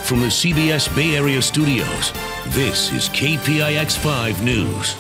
from the CBS Bay Area studios, this is KPIX 5 News.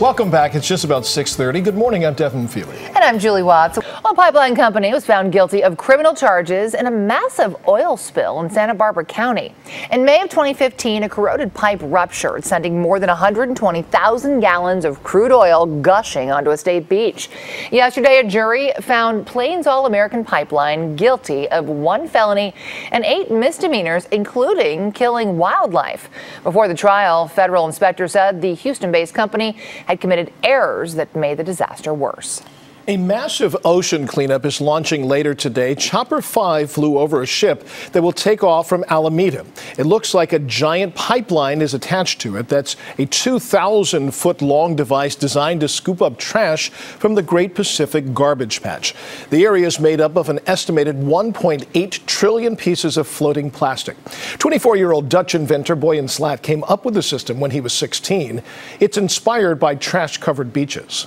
Welcome back. It's just about 6:30. Good morning. I'm Devin Fehely. And I'm Julie Watts. A pipeline company was found guilty of criminal charges in a massive oil spill in Santa Barbara County. In May of 2015, a corroded pipe ruptured, sending more than 120,000 gallons of crude oil gushing onto a state beach. Yesterday, a jury found Plains All-American Pipeline guilty of 1 felony and 8 misdemeanors, including killing wildlife. Before the trial, federal inspectors said the Houston-based company had committed errors that made the disaster worse. A massive ocean cleanup is launching later today. Chopper 5 flew over a ship that will take off from Alameda. It looks like a giant pipeline is attached to it. That's a 2,000-foot-long device designed to scoop up trash from the Great Pacific Garbage Patch. The area is made up of an estimated 1.8 trillion pieces of floating plastic. 24-year-old Dutch inventor Boyan Slat came up with the system when he was 16. It's inspired by trash-covered beaches.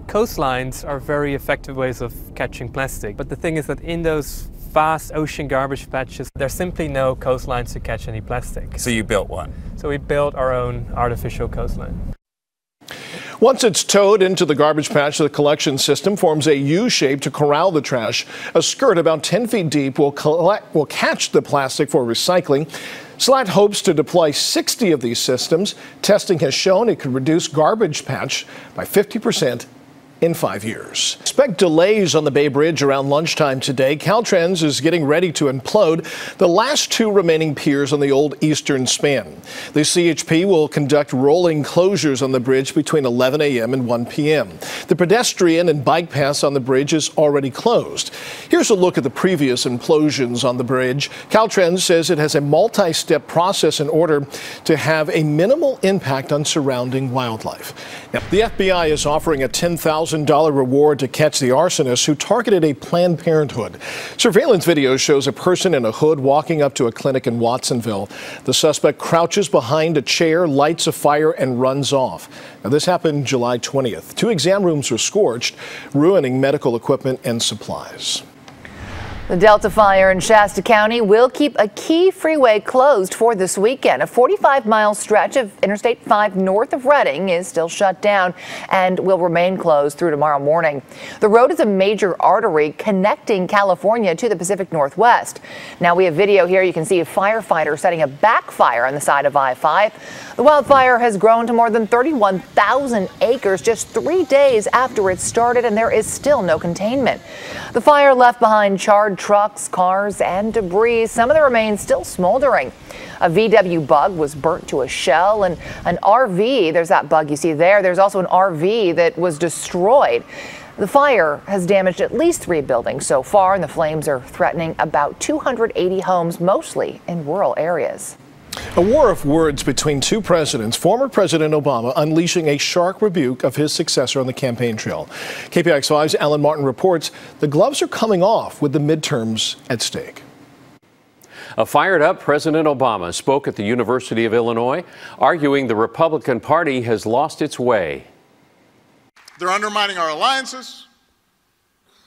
Coastlines are very effective ways of catching plastic, but the thing is that in those vast ocean garbage patches, there's simply no coastlines to catch any plastic. So you built one? So we built our own artificial coastline. Once it's towed into the garbage patch, the collection system forms a U shape to corral the trash. A skirt about 10 feet deep will catch the plastic for recycling. Slat hopes to deploy 60 of these systems. Testing has shown it could reduce garbage patch by 50% in 5 years. Expect delays on the Bay Bridge around lunchtime today. Caltrans is getting ready to implode the last 2 remaining piers on the old eastern span. The CHP will conduct rolling closures on the bridge between 11 a.m. and 1 p.m. The pedestrian and bike path on the bridge is already closed. Here's a look at the previous implosions on the bridge. Caltrans says it has a multi-step process in order to have a minimal impact on surrounding wildlife. Now, the FBI is offering a $10,000 reward to catch the arsonist who targeted a Planned Parenthood. Surveillance video shows a person in a hood walking up to a clinic in Watsonville. The suspect crouches behind a chair, lights a fire, and runs off. Now, this happened July 20th. 2 exam rooms were scorched, ruining medical equipment and supplies. The Delta fire in Shasta County will keep a key freeway closed for this weekend. A 45-mile stretch of Interstate 5 north of Redding is still shut down and will remain closed through tomorrow morning. The road is a major artery connecting California to the Pacific Northwest. Now we have video here. You can see a firefighter setting a backfire on the side of I-5. The wildfire has grown to more than 31,000 acres just 3 days after it started, and there is still no containment. The fire left behind charred trucks, cars, and debris. Some of the remains still smoldering. A VW Bug was burnt to a shell, and an RV, there's that bug you see there. There's also an RV that was destroyed. The fire has damaged at least 3 buildings so far, and the flames are threatening about 280 homes, mostly in rural areas. A war of words between 2 presidents, former President Obama unleashing a sharp rebuke of his successor on the campaign trail. KPIX 5's Alan Martin reports the gloves are coming off with the midterms at stake. A fired-up President Obama spoke at the University of Illinois, arguing the Republican Party has lost its way. They're undermining our alliances,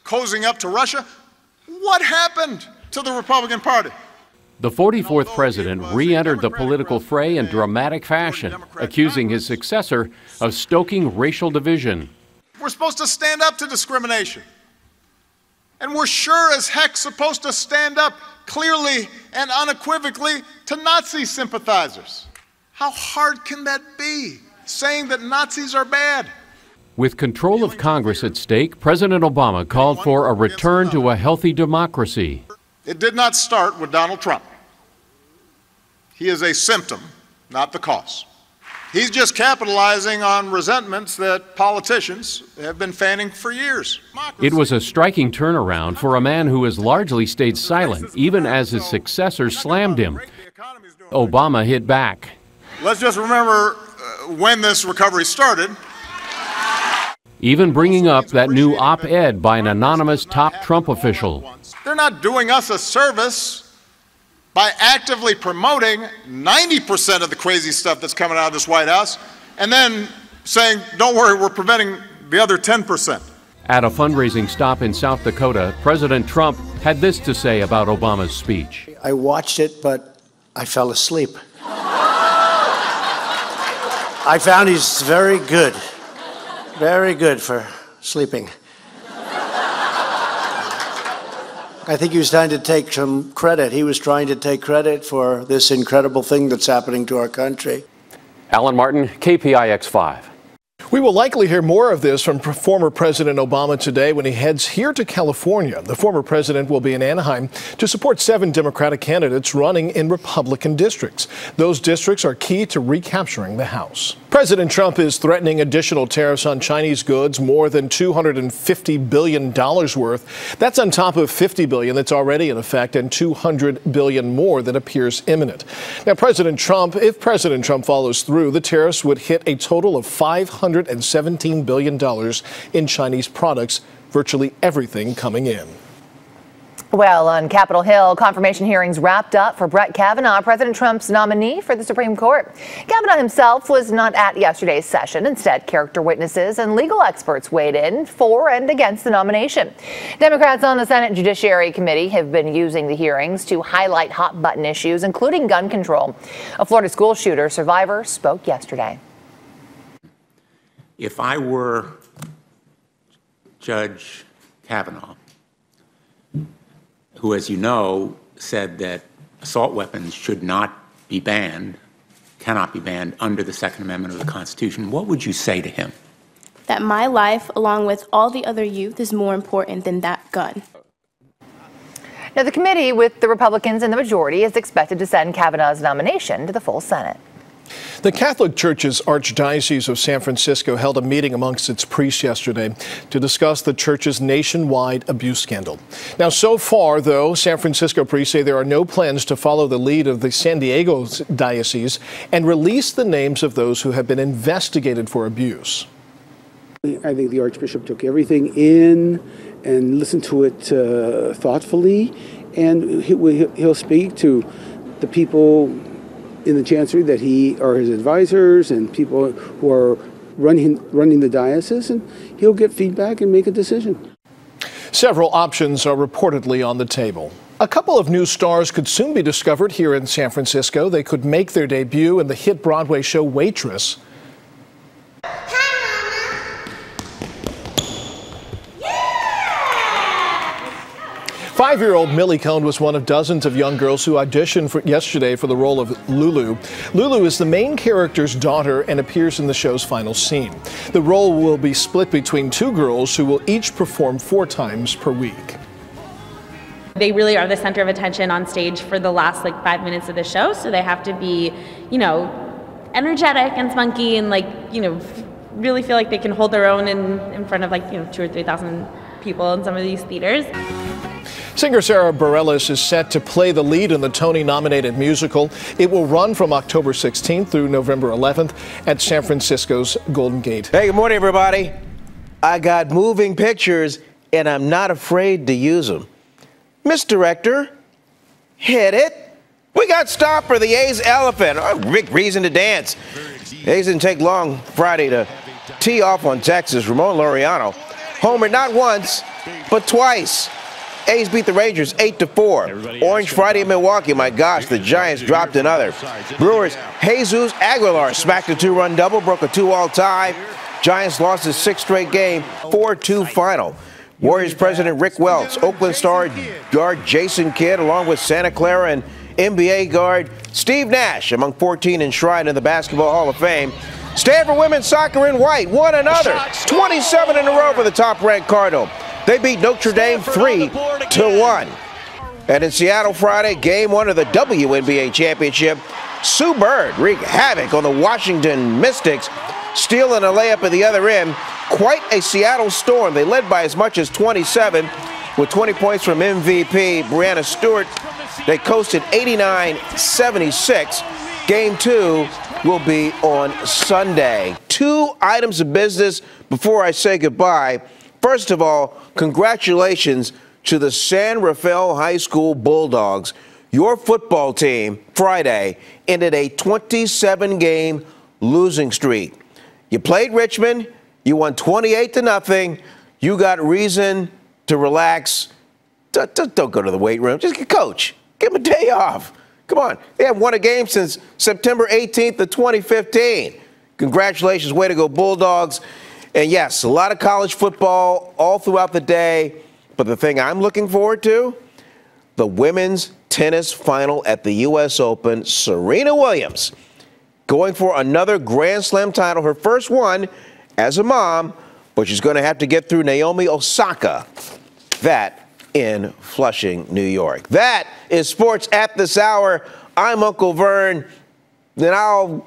cozying up to Russia. What happened to the Republican Party? The 44th president re-entered the political fray in dramatic fashion, accusing his successor of stoking racial division. We're supposed to stand up to discrimination. And we're sure as heck supposed to stand up clearly and unequivocally to Nazi sympathizers. How hard can that be, saying that Nazis are bad? With control of Congress at stake, President Obama called for a return to a healthy democracy. It did not start with Donald Trump. He is a symptom, not the cause. He's just capitalizing on resentments that politicians have been fanning for years. It was a striking turnaround for a man who has largely stayed silent, even as his successor slammed him. Obama hit back. Let's just remember when this recovery started. Even bringing up that new op-ed by an anonymous top Trump official. They're not doing us a service by actively promoting 90% of the crazy stuff that's coming out of this White House and then saying, don't worry, we're preventing the other 10%. At a fundraising stop in South Dakota, President Trump had this to say about Obama's speech. I watched it, but I fell asleep. I found he's very good for sleeping. I think he was trying to take some credit. He was trying to take credit for this incredible thing that's happening to our country. Alan Martin, KPIX 5. We will likely hear more of this from former President Obama today when he heads here to California. The former president will be in Anaheim to support 7 Democratic candidates running in Republican districts. Those districts are key to recapturing the House. President Trump is threatening additional tariffs on Chinese goods, more than $250 billion worth. That's on top of $50 billion that's already in effect and $200 billion more that appears imminent. Now, if President Trump follows through, the tariffs would hit a total of $517 billion in Chinese products, virtually everything coming in. Well, on Capitol Hill, confirmation hearings wrapped up for Brett Kavanaugh, President Trump's nominee for the Supreme Court. Kavanaugh himself was not at yesterday's session. Instead, character witnesses and legal experts weighed in for and against the nomination. Democrats on the Senate Judiciary Committee have been using the hearings to highlight hot-button issues, including gun control. A Florida school shooter survivor spoke yesterday. If I were Judge Kavanaugh, who, as you know, said that assault weapons should not be banned, cannot be banned under the Second Amendment of the Constitution, what would you say to him? That my life, along with all the other youth, is more important than that gun. Now, the committee with the Republicans in the majority is expected to send Kavanaugh's nomination to the full Senate. The Catholic Church's Archdiocese of San Francisco held a meeting amongst its priests yesterday to discuss the church's nationwide abuse scandal. Now, so far, though, San Francisco priests say there are no plans to follow the lead of the San Diego diocese and release the names of those who have been investigated for abuse. I think the Archbishop took everything in and listened to it thoughtfully, and he'll speak to the people in the chancery that he are his advisors and people who are running the diocese, and he'll get feedback and make a decision. Several options are reportedly on the table. A couple of new stars could soon be discovered here in San Francisco. They could make their debut in the hit Broadway show Waitress. 5-year-old Millie Cone was one of dozens of young girls who auditioned yesterday for the role of Lulu. Lulu is the main character's daughter and appears in the show's final scene. The role will be split between 2 girls who will each perform 4 times per week. They really are the center of attention on stage for the last 5 minutes of the show, so they have to be, energetic and spunky and really feel like they can hold their own in front of 2,000 or 3,000 people in some of these theaters. Singer Sarah Bareilles is set to play the lead in the Tony-nominated musical. It will run from October 16th through November 11th at San Francisco's Golden Gate. Hey, good morning, everybody. I got moving pictures, and I'm not afraid to use them. Miss Director, hit it. We got Stomper, the A's elephant. A big reason to dance. A's didn't take long Friday to tee off on Texas. Ramon Laureano homered not once, but twice. A's beat the Rangers 8-4. Orange Friday in Milwaukee. My gosh, the Giants dropped another. Brewers, Jesus Aguilar smacked a 2-run double, broke a 2-all tie. Giants lost his 6th straight game, 4-2 final. Warriors president Rick Welts, Oakland Star guard Jason Kidd, along with Santa Clara and NBA guard Steve Nash, among 14 enshrined in the Basketball Hall of Fame. Stanford women's soccer in white won another 27 in a row for the top-ranked Cardinal. They beat Notre Dame 3-1. And in Seattle Friday, game 1 of the WNBA championship, Sue Bird wreaked havoc on the Washington Mystics, stealing a layup at the other end. Quite a Seattle storm. They led by as much as 27 with 20 points from MVP Brianna Stewart. They coasted 89-76. Game 2 will be on Sunday. 2 items of business before I say goodbye. First of all, congratulations to the San Rafael High School Bulldogs. Your football team, Friday, ended a 27-game losing streak. You played Richmond. You won 28-0. You got reason to relax. Don't go to the weight room. Just coach. Give him a day off. Come on. They haven't won a game since September 18th of 2015. Congratulations. Way to go, Bulldogs. And yes, a lot of college football all throughout the day. But the thing I'm looking forward to, the women's tennis final at the U.S. Open. Serena Williams going for another Grand Slam title, her first one as a mom, but she's going to have to get through Naomi Osaka. That in Flushing, New York. That is sports at this hour. I'm Uncle Vern, and I'll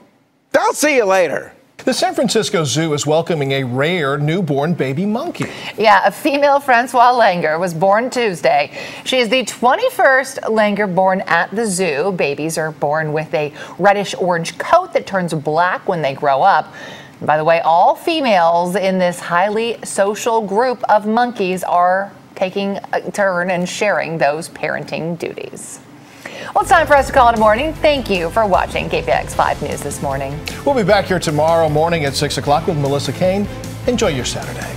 see you later. The San Francisco Zoo is welcoming a rare newborn baby monkey. Yeah, a female Francois Langer was born Tuesday. She is the 21st Langer born at the zoo. Babies are born with a reddish-orange coat that turns black when they grow up. And by the way, all females in this highly social group of monkeys are taking a turn and sharing those parenting duties. Well, it's time for us to call it a morning. Thank you for watching KPIX 5 News this morning. We'll be back here tomorrow morning at 6 o'clock with Melissa Kane. Enjoy your Saturday.